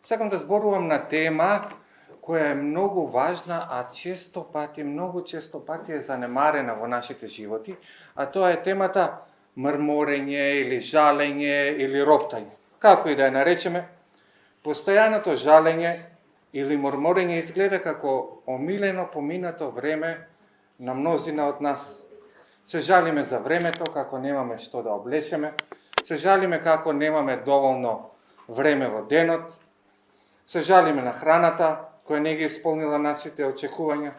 Сакам да зборувам на тема која е многу важна, а многу често пати е занемарена во нашите животи, а тоа е темата мрморење или жалење или роптање. Како и да ја наречеме, постојаното жалење или мрморење изгледа како омилено поминато време на мнозина од нас. Се жалиме за времето како немаме што да облечеме, се жалиме како немаме доволно време во денот, се жалиме на храната која не ги исполнила нашите очекувања,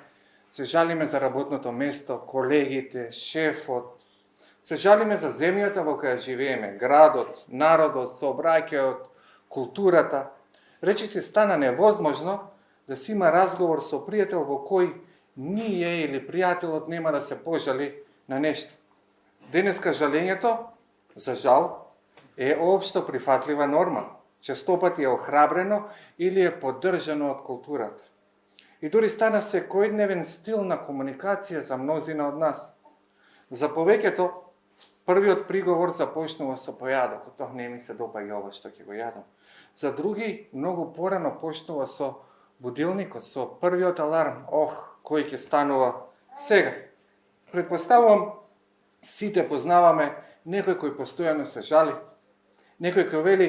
се жалиме за работното место, колегите, шефот, се жалиме за земјата во која живееме, градот, народот, сообраќајот, културата. Речиси стана невозможно да си има разговор со пријател во кој ние или пријателот нема да се пожали на нешто. Денеска жалењето, за жал, е општо прифатлива норма. Честопати е охрабрено или е поддржано од културата. И дури стана секојдневен стил на комуникација за мнозина од нас. За повеќето, првиот приговор започнува со појадокот. Тоа не ми се допаѓа ова што ќе го јадам. За други, многу порано почнува со будилникот, со првиот аларм. Кој ќе станува сега? Предпоставувам, сите познаваме некој кој постојано се жали, некој кој вели,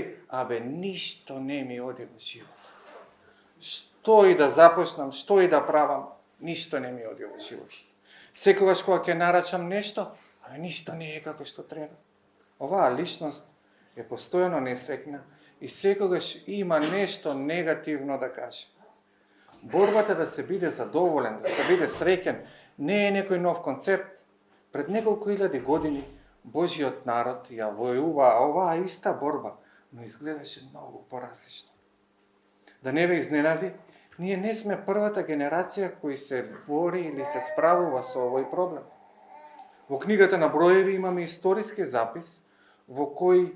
ништо не ми оди во живот. Што и да започнам, што и да правам, ништо не ми оди во живот. Секогаш кога ќе нарачам нешто, ништо не е како што треба. Оваа личност е постојано несреќна и секогаш има нешто негативно да каже. Борбата да се биде задоволен, да се биде среќен, не е некој нов концепт. Пред неколку илјади години Божиот народ ја војува оваа иста борба, но изгледаше многу поразлично. Да не ве изненади, ние не сме првата генерација кој се бори или се справува со овој проблем. Во книгата на Броеви имаме историски запис во кој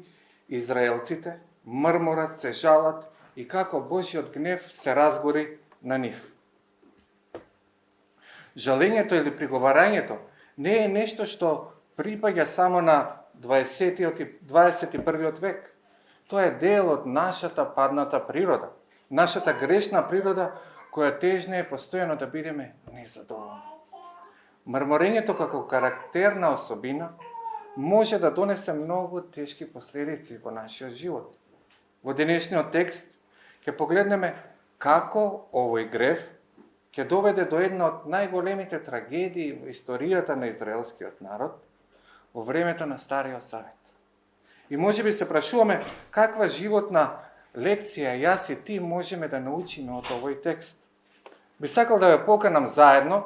израелците мрморат, се жалат и како Божиот гнев се разгори на нив. Жалењето или приговарањето не е нешто што припаѓа само на 21. век. Тоа е дел од нашата падната природа, нашата грешна природа, која тежне постојано да бидеме незадоволни. Мрморењето како карактерна особина може да донесе многу тешки последици во нашиот живот. Во денешниот текст ќе погледнеме како овој грев ќе доведе до една од најголемите трагедии во историјата на израелскиот народ во времето на Стариот Завет. И можеби се прашуваме каква животна лекција јас и ти можеме да научиме од овој текст. Би сакал да ве поканам заедно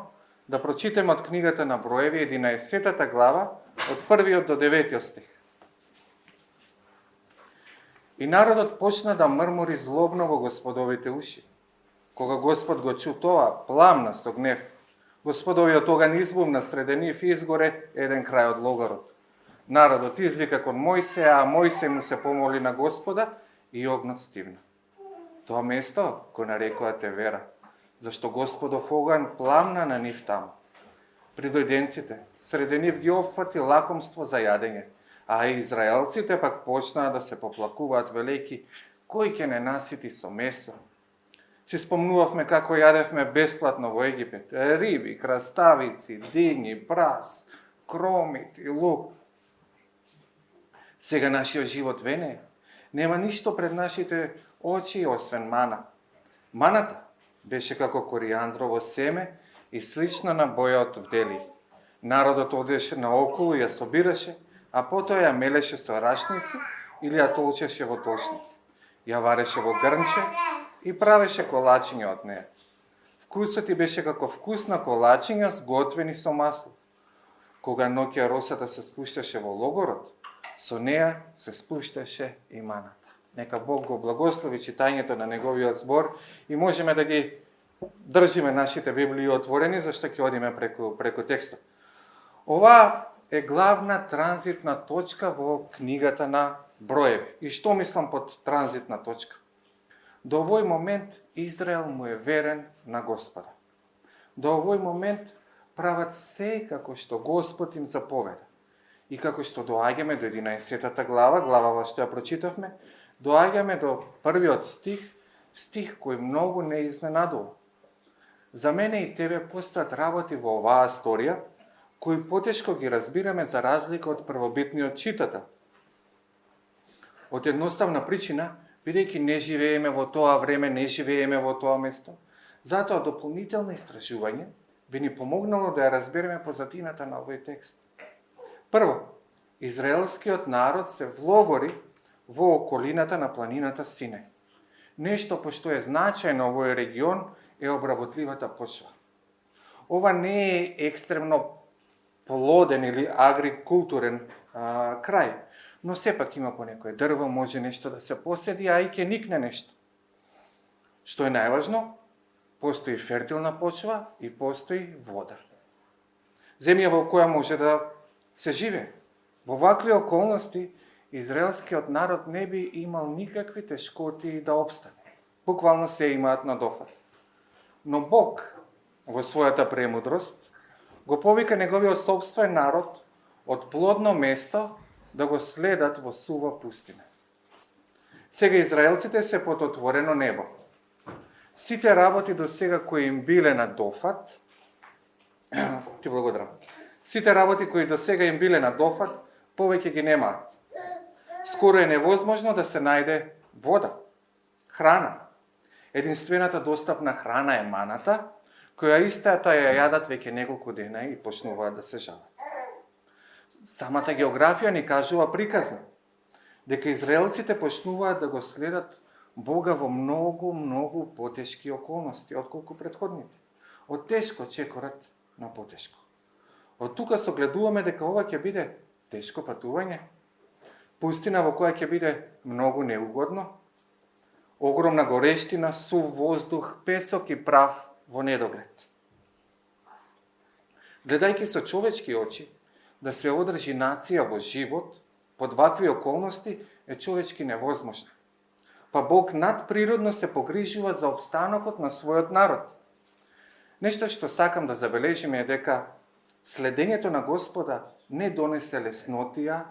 да прочитаме од книгата на Броеви 11 глава од 1 до 9 стих. И народот почна да мрмори злобно во Господовите уши. Кога Господ го чу тоа, пламна со гнев. Господовиот оган избумна среде нив и изгоре еден крај од логарот. Народот извика кон Мојсе, а Мојсе му се помоли на Господа и огнот стивна. Тоа место го нарекоа Тевера, зашто Господов оган пламна на нив таму. Придојденците, среде нив ги опфати лакомство за јадење, а израелците пак почнаа да се поплакуваат велејки, кој ќе не насити со месо. Си спомнувавме како јадевме бесплатно во Египет, риби, краставици, дињи, прас, кромит и лук. Сега нашиот живот вене, нема ништо пред нашите очи освен мана. Маната беше како кориандрово семе и слично на боја од вдели. Народот одеше наоколу и ја собираше, а потоа ја мелеше со рашници или ја толчеше во толчник. Ја вареше во грнче и правеше колачиња од неја. Вкусот и беше како вкусна колачиња сготвени со масло. Кога ноќе росата се спушташе во логорот, со неја се спушташе и маната. Нека Бог го благослови читањето на неговиот збор и можеме да ги држиме нашите Библии отворени, зашто ќе одиме преку текстот. Ова е главна транзитна точка во книгата на Броеви. И што мислам под транзитна точка? До овој момент Израел му е верен на Господа. До овој момент прават се како што Господ им заповеда. И како што доаѓаме до 11 глава, главава што ја прочитавме, доаѓаме до првиот стих, Стих кој многу не изненадува. За мене и тебе постојат работи во оваа сторија, кои потешко ги разбираме за разлика од првобитниот читател. Од едноставна причина, бидејќи не живееме во тоа време, не живееме во тоа место, затоа дополнително истражување би ни помогнало да ја разбереме позадината на овој текст. Прво, израелскиот народ се влогори во околината на планината Синај. Нешто пошто е значајно во овој регион е обработливата почва. Ова не е екстремно плоден или агрикултурен крај, но сепак има по некој дрво, може нешто да се поседи, а и ќе никне нешто. Што е најважно, постои фертилна почва и постои вода. Земја во која може да се живее. Во вакви околности, израелскиот народ не би имал никакви тешкоти да обстане. Буквално се имаат на дофат. Но Бог, во својата премудрост, го повика неговиот собствен народ од плодно место да го следат во сува пустина. Сега израелците се под отворено небо. Сите работи до сега кои им биле на дофат, ти благодарам. Сите работи кои до сега им биле на дофат, повеќе ги немаат. Скоро е невозможно да се најде вода, храна. Единствената достапна храна е маната, која истата ја јадат веќе неколку дена и почнуваат да се жалат. Самата географија ни кажува приказно дека израелците почнуваат да го следат Бога во многу потешки околности отколку претходните. Од тешко чекорат на потешко. Од тука согледуваме дека ова ќе биде тешко патување, пустина во која ќе биде многу неугодно, огромна горештина, сув воздух, песок и прав во недоглед. Гледајќи со човечки очи, да се одржи нација во живот под вакви околности е човечки невозможно. Па Бог надприродно се погрижува за обстанокот на својот народ. Нешто што сакам да забележиме е дека следењето на Господа не донесе леснотија,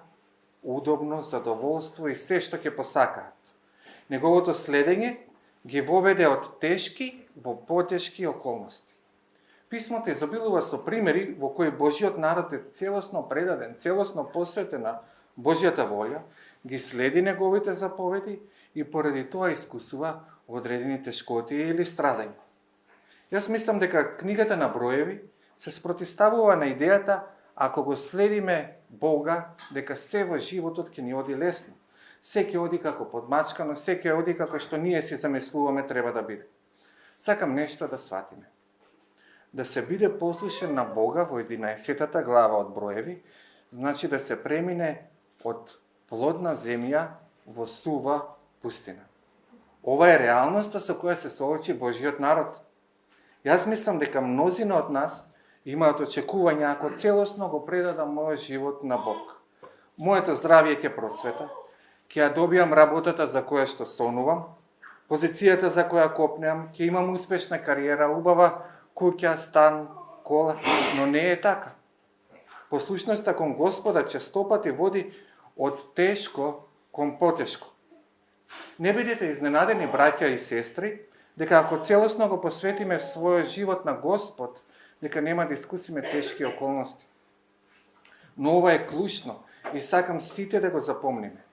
удобно, задоволство и се што ќе посакаат. Неговото следење ги воведе од тешки во потешки околности. Писмото изобилува со примери во кои Божиот народ е целосно предаден, целосно посветен на Божјата волја, ги следи неговите заповеди и поради тоа искусува одредени тешкоти или страдања. Јас мислам дека книгата на Броеви се спротиставува на идејата ако го следиме Бога, дека се во животот ќе ни оди лесно. Се ќе оди како подмачкано, се ќе оди како што ние си замислуваме треба да биде. Сакам нешто да сватиме. Да се биде послушен на Бога во 11-та глава од Броеви, значи да се премине од плодна земја во сува пустина. Ова е реалноста со која се соочи Божиот народ. Јас мислам дека мнозина од нас имаат очекувања ако целосно го предадам мојот живот на Бог. Моето здравје ќе процвета, ќе ја добијам работата за која што сонувам, позицијата за која копнеам, ќе имам успешна кариера, убава куќа, стан, кола, но не е така. Послушноста кон Господа честопати води од тешко кон потешко. Не бидете изненадени, браќа и сестри, дека ако целосно го посветиме својот живот на Господ, дека нема да искусиме тешки околности. Но ова е клучно и сакам сите да го запомниме.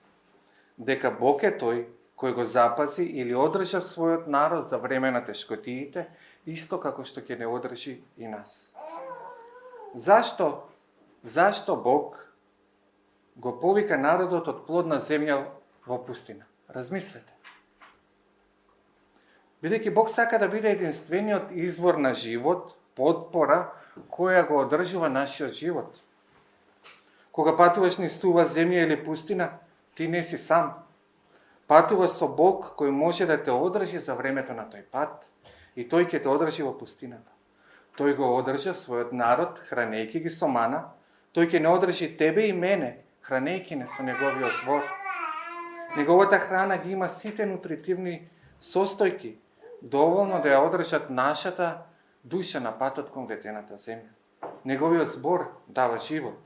Дека Бог е тој кој го запази или одржа својот народ за време на тешкотиите, исто како што ќе не одржи и нас. Зашто Бог го повика народот од плодна земја во пустина? Размислете. Бидејќи Бог сака да биде единствениот извор на живот, потпора која го одржува нашиот живот. Кога патуваш низ сува земја или пустина, ти не си сам. Патува со Бог кој може да те одржи за времето на тој пат и тој ќе те одржи во пустината. Тој го одржа својот народ, хранејќи ги со мана, тој ќе не одржи тебе и мене, хранејќи не со неговиот збор. Неговата храна ги има сите нутритивни состојки, доволно да ја одржат нашата душа на патот кон ветената земја. Неговиот збор дава живот.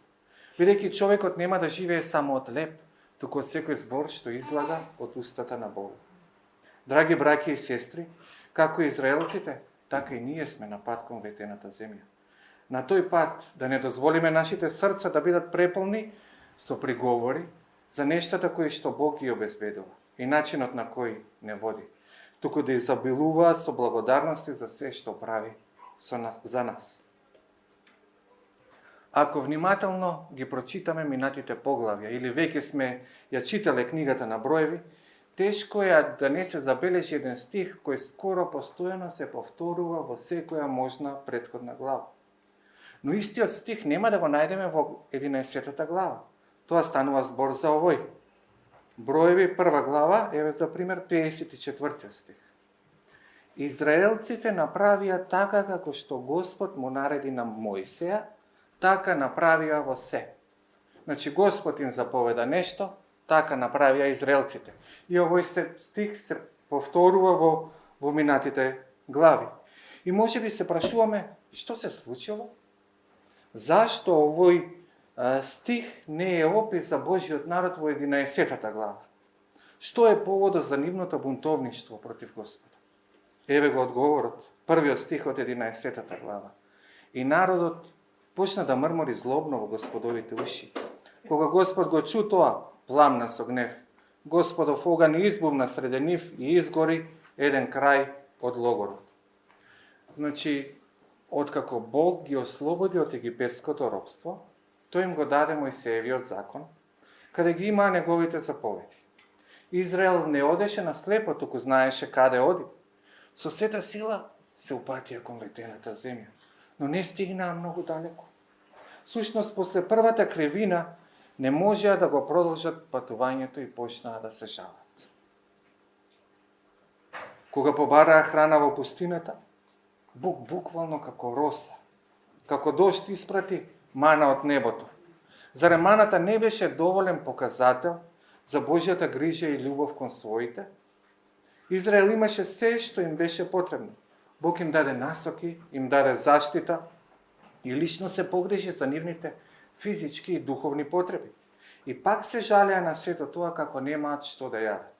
Бидејќи човекот нема да живее само од леп, туку од секој збор што излага од устата на Бога. Драги браќи и сестри, како израелците, така и ние сме на пат кон ветената земја. На тој пат да не дозволиме нашите срца да бидат преполни со приговори за нештата кои што Бог ги обезбедува и начинот на кој не води, туку да изобилуваат со благодарности за се што прави за нас. Ако внимателно ги прочитаме минатите поглавја или веќе сме ја читале книгата на Броеви, тешко е да не се забележи еден стих кој скоро постојано се повторува во секоја можна претходна глава. Но истиот стих нема да го најдеме во 11-та глава. Тоа станува збор за овој. Броеви 1 глава, еве за пример 54 стих. Израелците направија така како што Господ му нареди на Мојсеја, така направија во се. Значи Господ им заповеда нешто, така направија израелците. И овој стих се повторува во минатите глави. И може би се прашуваме, што се случило? Зашто овој стих не е опис за Божиот народ во 11-та глава? Што е поводот за нивното бунтовништво против Господа? Еве го одговорот, првиот стих од 11-та глава. И народот почна да мрмори злобно во Господовите уши. Кога Господ го чу тоа, пламна со гнев. Господов оган избувна среде нив и изгори еден крај од логорот. Значи, откако Бог ги ослободи од египетското робство, тој им го даде Мојсеевиот закон, каде ги имаа неговите заповеди. Израел не одеше на слепо, туку знаеше каде оди. Со сета сила се упатија кон ветената земја, но не стигнаа многу далеко. Сушност, после првата кривина, не можеа да го продолжат патувањето и почнаа да се жалат. Кога побараа храна во пустината, Бог буквално како роса, како дожд испрати мана од небото. Зарем маната не беше доволен показател за Божјата грижа и љубов кон своите? Израел имаше се што им беше потребно. Бог им даде насоки, им даде заштита и лично се погрижи за нивните физички и духовни потреби. И пак се жалеа на сето тоа како немаат што да јадат.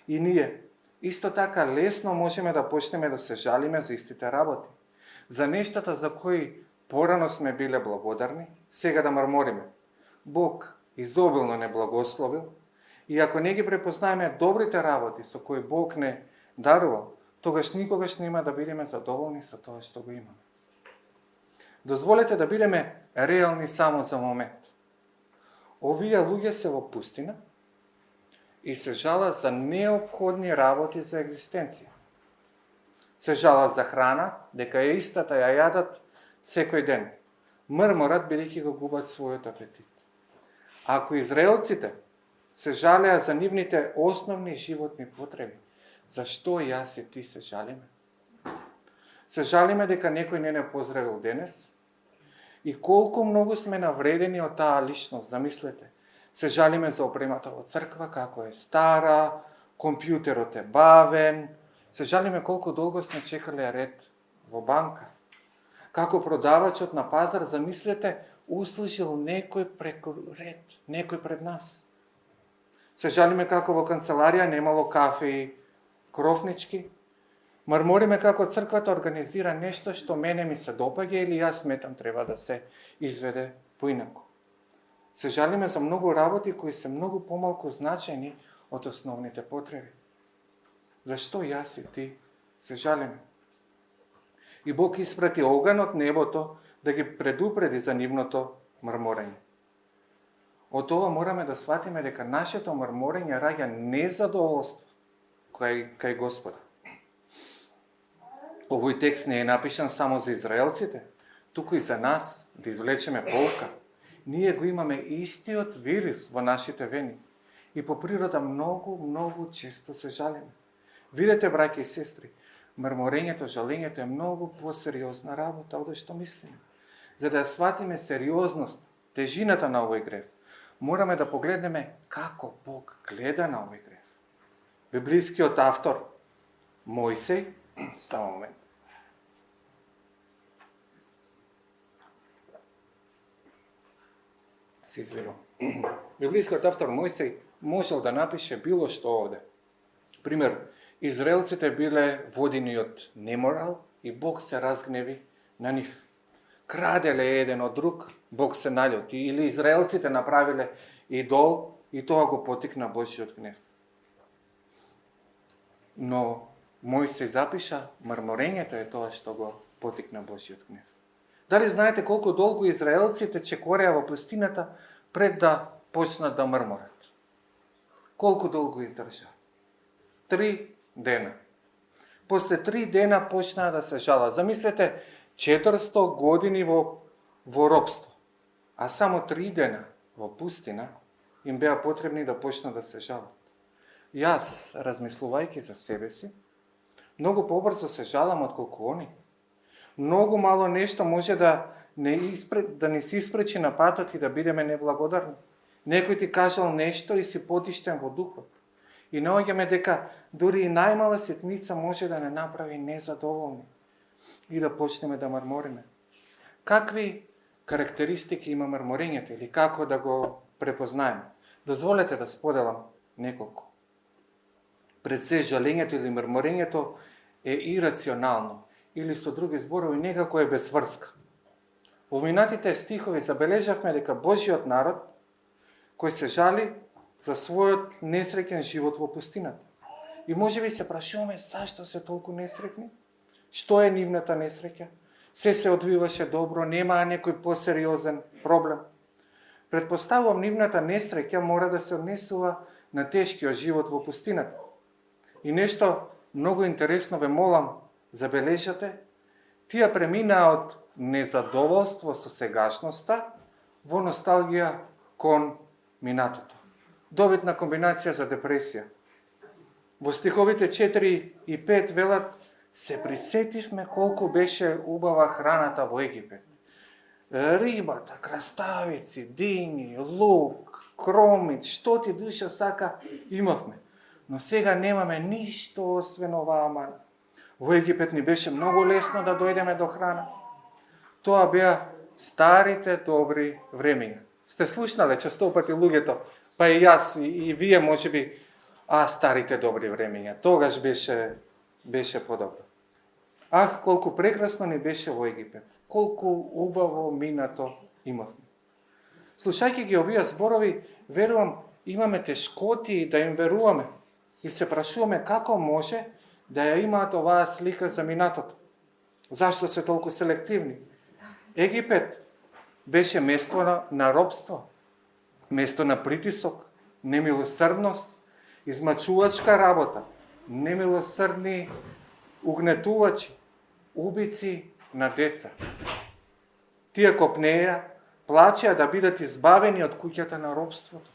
И ние, исто така лесно можеме да почнеме да се жалиме за истите работи. За нештата за кои порано сме биле благодарни, сега да мрмориме. Бог изобилно не благословил и ако не ги препознаеме добрите работи со кои Бог не дарувал, тогаш никогаш нема да бидеме задоволни со тоа што го имаме. Дозволете да бидеме реални само за момент. Овие луѓе се во пустина и се жала за неопходни работи за екзистенција. Се жала за храна, дека е истата ја јадат секој ден. Мрморат бидејќи го губат својот апетит. Ако израелците се жалеа за нивните основни животни потреби, зашто јас и ти се жалиме? Се жалиме дека некој не не поздравил денес? И колку многу сме навредени од таа личност, замислете. Се жалиме за опремата во црква, како е стара, компјутерот е бавен, се жалиме колку долго сме чекале ред во банка. Како продавачот на пазар, замислете, услужил некој преку ред, некој пред нас. Се жалиме како во канцеларија немало кафе и крофнички. Мрмориме како црквата организира нешто што мене ми се допаѓа или јас сметам треба да се изведе поинаку. Се жалиме за многу работи кои се многу помалку значајни од основните потреби. Зашто јас и ти се жалиме? И Бог испрати оган од небото да ги предупреди за нивното мрморење. Од ова мораме да сватиме дека нашето мрморење раѓа незадоволство кај Господа. Овој текст не е напишан само за израелците, туку и за нас, да извлечеме полка. Ние го имаме истиот вирус во нашите вени и по природа многу често се жалиме. Видете, браќи и сестри, мрморењето, жалењето е многу посериозна работа од што мислиме. За да сватиме сериозност, тежината на овој грев, мораме да погледнеме како Бог гледа на овој грев. Библискиот автор Мојсеј, само момент. Се извинувам. Библискиот автор Мојсеј можел да напише било што овде. Пример, Израелците биле водени од неморал и Бог се разгневи на нив. Краделе еден од друг, Бог се наљути. Или израелците направиле идол и тоа го потикна Божиот гнев. Но Мојсей запиша, мрморењето е тоа што го потикна Божиот гнев. Дали знаете колку долго израелците чекореа во пустината пред да почнат да мрморат? Колку долго издржа? 3 дена. После 3 дена почнаа да се жалат. Замислете, 400 години во робство, а само 3 дена во пустина им беа потребни да почнат да се жалат. Јас, размислувајќи за себе си, многу побрзо се жалам отколку они. Многу мало нешто може да ни се испречи на патот и да бидеме неблагодарни. Некој ти кажал нешто и си потиштен во духот. И наоѓаме дека дури и најмала ситница може да не направи незадоволни и да почнеме да мрмориме. Какви карактеристики има мрморењето или како да го препознаеме? Дозволете да споделам неколку. Пред се жалењето или мрморењето е ирационално или со други зборови некако е без врска. Во минатите стихови забележавме дека Божиот народ кој се жали за својот несреќен живот во пустината. И можеби се прашуваме зашто се толку несреќни? Што е нивната несреќа? Се одвиваше добро, немаа некој посериозен проблем. Предпоставувам нивната несреќа мора да се однесува на тешкиот живот во пустината. И нешто многу интересно ве молам, забележате, тие преминаа од незадоволство со сегашноста во носталгија кон минатото. Добитна комбинација за депресија. Во стиховите 4 и 5 велат, се присетивме колку беше убава храната во Египет. Рибата, краставици, дини, лук, кромиц, што ти душа сака, имавме. Но сега немаме ништо освен оваа мана. Во Египет ни беше многу лесно да дојдеме до храна. Тоа беа старите добри времења. Сте слушнале честопати луѓето, па и јас, и вие можеби, старите добри времења. Тогаш беше подобро. Ах, колку прекрасно ни беше во Египет. Колку убаво минато имавме. Слушајќи ги овие зборови, верувам, имаме тешкоти да им веруваме. И се прашуваме како може да ја имаат оваа слика за минатото. Зашто се толку селективни? Египет беше место на робство, место на притисок, немилосрдност, измачувачка работа, немилосрдни угнетувачи, убици на деца. Тие копнеја, плачеа да бидат избавени од куќата на робството.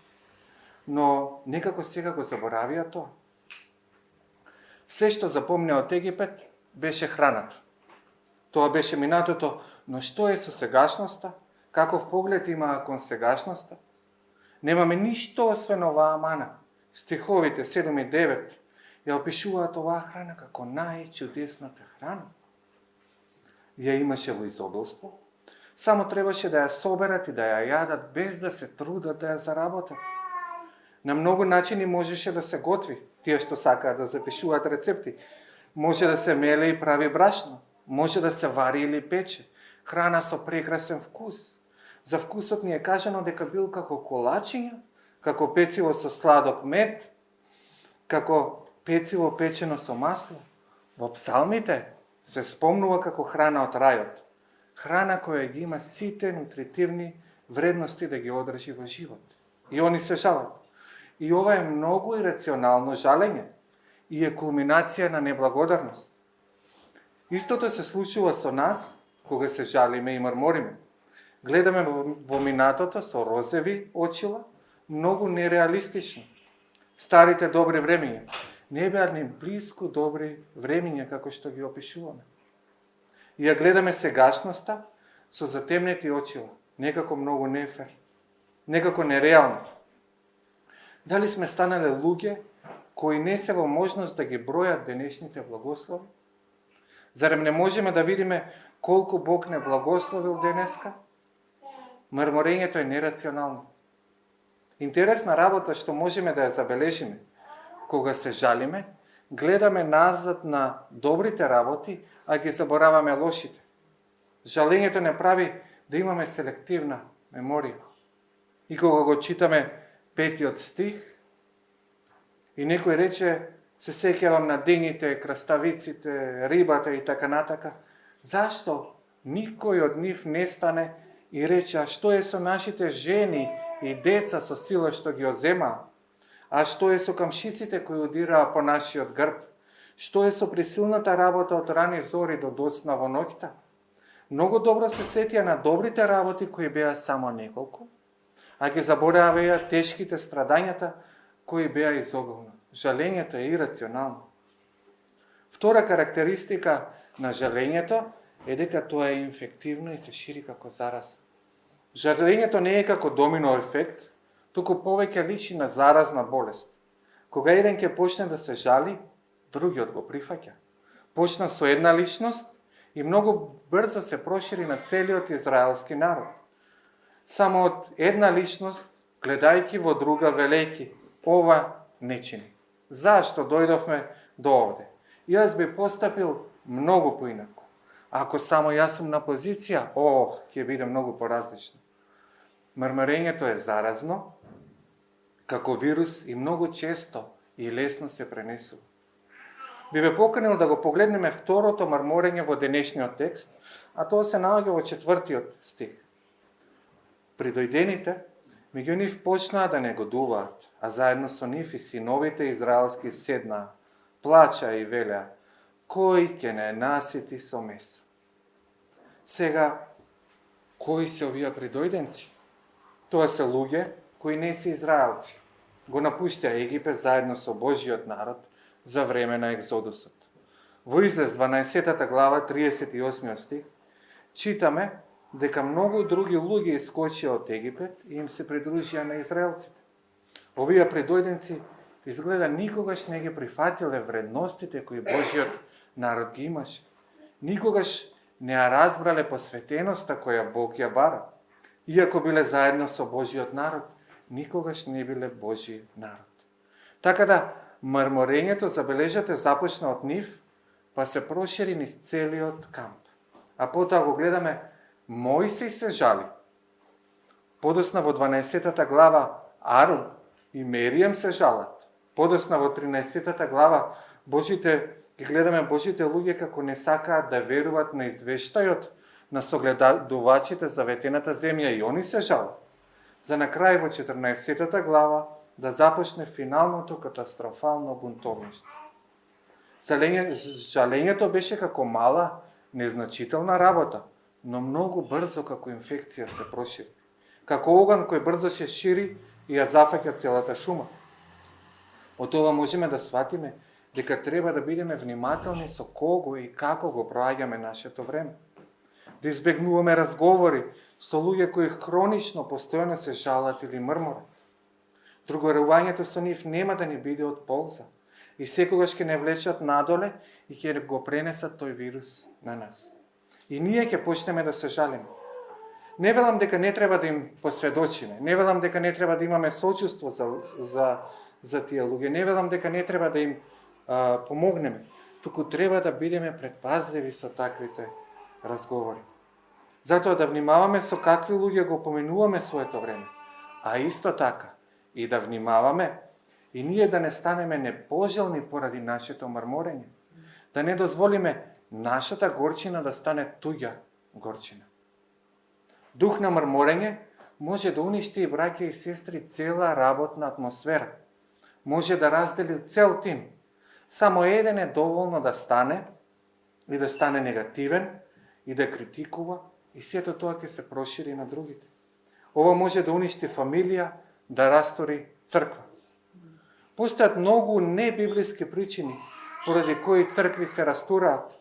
Но некако сега го заборавија тоа. Се што запомнеа од Египет беше храната. Тоа беше минатото, но што е со сегашноста? Каков поглед има кон сегашноста? Немаме ништо освен оваа мана. Стиховите 7 и 9 ја опишуваат оваа храна како најчудесната храна. Ја имаше во изобилство. Само требаше да ја соберат и да ја јадат без да се трудат да ја заработат. На многу начини можеше да се готви. Тие што сакаат да запишуваат рецепти. Може да се меле и прави брашно. Може да се вари или пече. Храна со прекрасен вкус. За вкусот ни е кажано дека бил како колачиња, како пециво со сладок мед, како пециво печено со масло. Во псалмите се спомнува како храна од рајот. Храна која ги има сите нутритивни вредности да ги одржи во живот. И они се жалат. И ова е многу ирационално жалење и е кулминација на неблагодарност. Истото се случува со нас кога се жалиме и мрмориме. Гледаме во минатото со розеви очила, многу нереалистично. Старите добри времења не беа ни близко добри времења како што ги опишуваме. И ја гледаме сегашноста со затемнети очила, некако многу нефер, некако нереално. Дали сме станале луѓе кои не се во можност да ги бројат денешните благослови? Зарем не можеме да видиме колку Бог не благословил денеска? Мрморењето е нерационално. Интересна работа што можеме да ја забележиме. Кога се жалиме, гледаме назад на добрите работи, а ги забораваме лошите. Жалењето не прави да имаме селективна меморија. И кога го читаме 5 стих, и некој рече, се сеќавам на дените, краставиците, рибата и така натака, зашто никој од нив не стане и рече, а што е со нашите жени и деца со сила што ги озема? А што е со камшиците кои удираа по нашиот грб? Што е со присилната работа од рани зори до досна во ноќта? Многу добро се сетија на добрите работи кои беа само неколку, а ги забораваја тешките страдањата кои беа изогулна. Жалењето е ирационално. Втора карактеристика на жалењето е дека тоа е инфективно и се шири како зараза. Жалењето не е како домино ефект, туку повеќе личи на заразна болест. Кога еден ќе почне да се жали, другиот го прифаќа. Почна со една личност и многу брзо се прошири на целиот израелски народ. Само од една личност, гледајќи во друга, велејќи, ова не чини. Зашто дојдовме до овде? Јас би постапил многу поинаку. Ако само јас сум на позиција, ќе биде многу поразлично. Мрмарењето е заразно, како вирус и многу често и лесно се пренесува. Би ве поканил да го погледнеме второто мрморење во денешниот текст, а тоа се наоѓа во 4 стих. Придојдените, меѓу нив почнаа да негодуваат, а заедно со нив и синовите израелски седнаа, плача и велеа, кој ќе не насити со месо? Сега, кои се овие придојденци? Тоа се луѓе кои не се израелци. Го напуштија Египет заедно со Божиот народ за време на екзодусот. Во Излез 12 глава 38 стих читаме дека многу други луѓе искочија од Египет и им се придружија на израелците. Овие придојденци изгледа никогаш не ги прифатиле вредностите кои Божиот народ ги имаше. Никогаш не ја разбрале посветеноста која Бог ја бара. Иако биле заедно со Божиот народ, никогаш не биле Божи народ. Така да, мрморењето, забележате, започна од нив, па се прошири низ целиот камп. А потоа го гледаме, Мојсей се жали. Подосна во 12 глава Арон и Меријам се жалат. Подосна во 13 глава ги гледаме Божите луѓе како не сакаат да веруваат на извештајот на согледувачите за ветената земја и они се жалат. За на крај во 14 глава да започне финалното катастрофално бунтовништво. Жалењето беше како мала, незначителна работа, но многу брзо како инфекција се прошири. Како оган кој брзо се шири и ја зафаќа целата шума. Од ова можеме да сватиме дека треба да бидеме внимателни со кого и како го проаѓаме нашето време. Да избегнуваме разговори со луѓе кои хронично постојано се жалат или мрморат. Другорувањето со нив нема да ни биде од полза и секогаш ќе не влечат надоле и ќе го пренесат тој вирус на нас. И ние ќе почнеме да се жалиме. Не велам дека не треба да им посведочиме, не велам дека не треба да имаме сочувство за тие луѓе, не велам дека не треба да им помогнеме, туку треба да бидеме предпазливи со таквите разговори. Затоа да внимаваме со какви луѓе го поминуваме своето време, а исто така и да внимаваме и ние да не станеме непожелни поради нашето мрморење, да не дозволиме нашата горчина да стане туѓа горчина. Дух на мрморење може да уништи и браќа и сестри цела работна атмосфера. Може да раздели цел тим. Само еден е доволно да стане и да стане негативен и да критикува и сето тоа ќе се прошири на другите. Ова може да уништи фамилија, да растори црква. Постојат многу небиблиски причини поради кои цркви се растураат.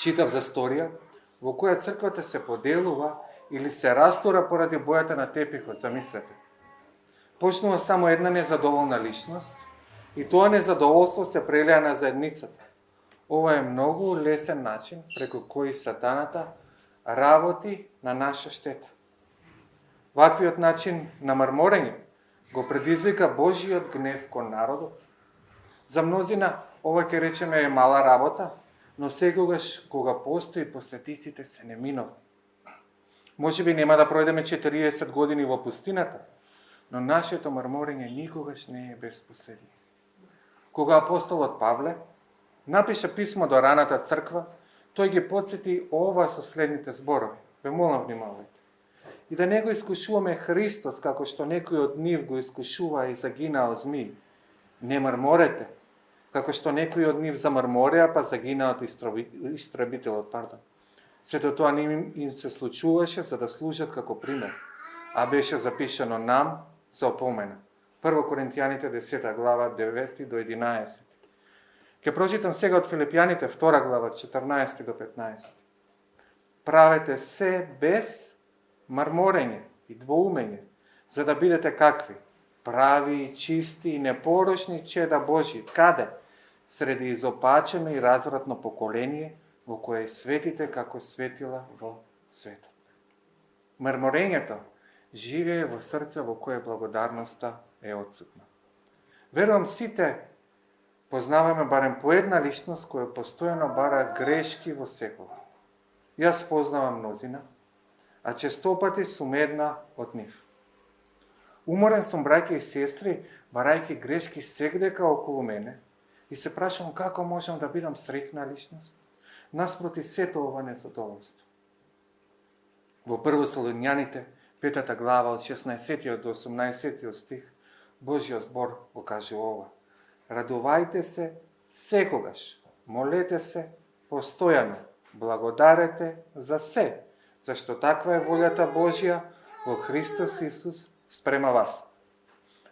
Читав за сторија во која црквата се поделува или се растура поради бојата на тепихот, замислете. Почнува само една незадоволна личност и тоа незадоволство се прелеа на заедницата. Ова е многу лесен начин преку кој сатаната работи на наша штета. Ваквиот начин на мрморење го предизвика Божиот гнев кон народот. За мнозина ова ќе речеме е мала работа, но секогаш кога постои последиците се неминовни. Можеби нема да пројдеме 40 години во пустината, но нашето мрморење никогаш не е без последици. Кога апостолот Павле напиша писмо до раната црква, тој ги подсети ова со следните зборови. Ве молам, внимавајте. И да не го искушуваме Христос, како што некој од нив го искушува и загинаа змии. Не мрморете, како што некој од нив замрмореа, па загинаа од истребителот, Сето тоа им се случуваше за да служат како пример, а беше запишано нам за опомена. 1 Коринтијаните 10 глава 9 до 11. Ке прочитам сега од Филипјаните 2 глава 14 до 15. Правете се без мрморење и двоумење, за да бидете какви? Прави, чисти и непорочни чеда Божи. Каде? Среди изопачено и развратно поколение, во кое светите како светила во светот. Мрморењето живее во срце во кое благодарноста е отсутна. Верувам сите познаваме барем по една личност која постојано бара грешки во секого. Јас познавам мнозина, а честопати сум една од нив. Уморен сум, браќа и сестри, барајќи грешки сегдека околу мене и се прашам како можам да бидам среќна личност наспроти сето ова незадоволство. Во 1 Солуњаните, 5 глава, од 16 до 18 стих, Божјиот збор го каже ова. Радувајте се секогаш, молете се постојано, благодарете за се, зашто таква е волјата Божја во Христос Исус спрема вас.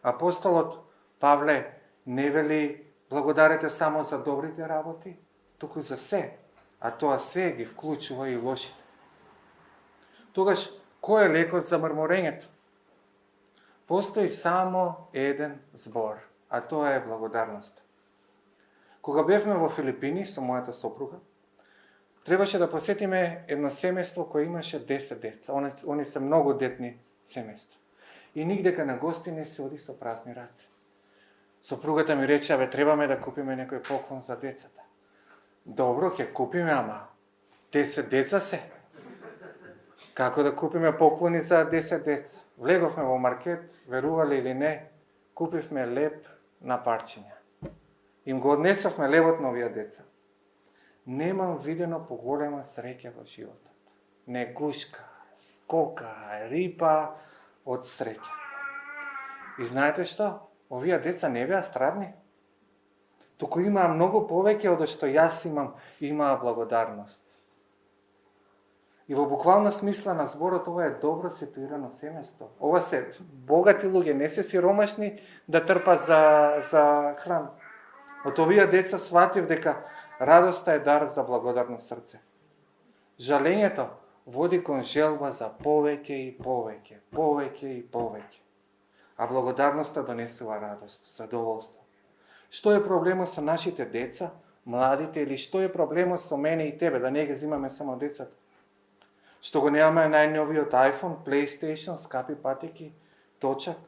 Апостолот Павле не вели благодарете само за добрите работи, туку за се, а тоа се ги вклучува и лошите. Тогаш, кој е лекот за мрморењето? Постои само еден збор, а тоа е благодарноста. Кога бевме во Филипини со мојата сопруга, требаше да посетиме едно семејство кое имаше 10 деца. Они се многу детни семејства. И нигдека на гости не се оди со празни раце. Сопругата ми рече, требаме да купиме некој поклон за децата. Добро, ќе купиме, ама 10 деца се. Како да купиме поклони за 10 деца? Влеговме во маркет, верували или не, купивме леп на парчиња. Им го однесовме левот на овие деца. Немам видено поголема среќа во животот. Не гушка, скока, рипа од среќа. И знаете што? Овие деца не беа страдни. Туку имаа многу повеќе од што јас имаа благодарност. И во буквална смисла на зборот, ова е добро ситуирано семејство. Ова се богати луѓе, не се сиромашни да трпат за храна. Од овие деца сватив дека радоста е дар за благодарно срце. Жалењето води кон желба за повеќе и повеќе, повеќе и повеќе. А благодарноста донесува радост, задоволство. Што е проблемот со нашите деца, младите, или што е проблемот со мене и тебе, да не ги взимаме само децата? Што го немаме најновиот iPhone, PlayStation, скапи патеки, точак?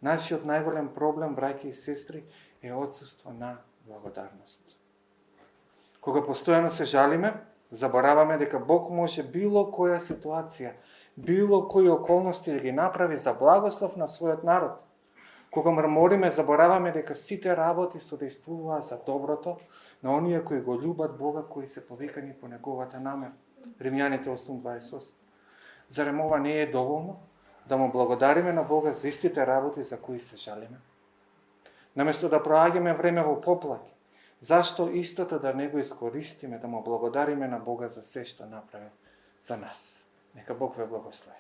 Нашиот најголем проблем, браќи и сестри, е отсуство на благодарност. Кога постојано се жалиме, забораваме дека Бог може било која ситуација, било кои околности да ги направи за благослов на својот народ. Кога мрмориме, забораваме дека сите работи содействуваат за доброто на оние кои го љубат Бога, кои се повикани по неговата намера. Римјаните 8:28. Зарем ова не е доволно да му благодариме на Бога за истите работи за кои се жалиме? Наместо да проаѓаме време во поплаки, зашто истото да не го искористиме, да му благодариме на Бога за се што направи за нас? Нека Бог ве благослови.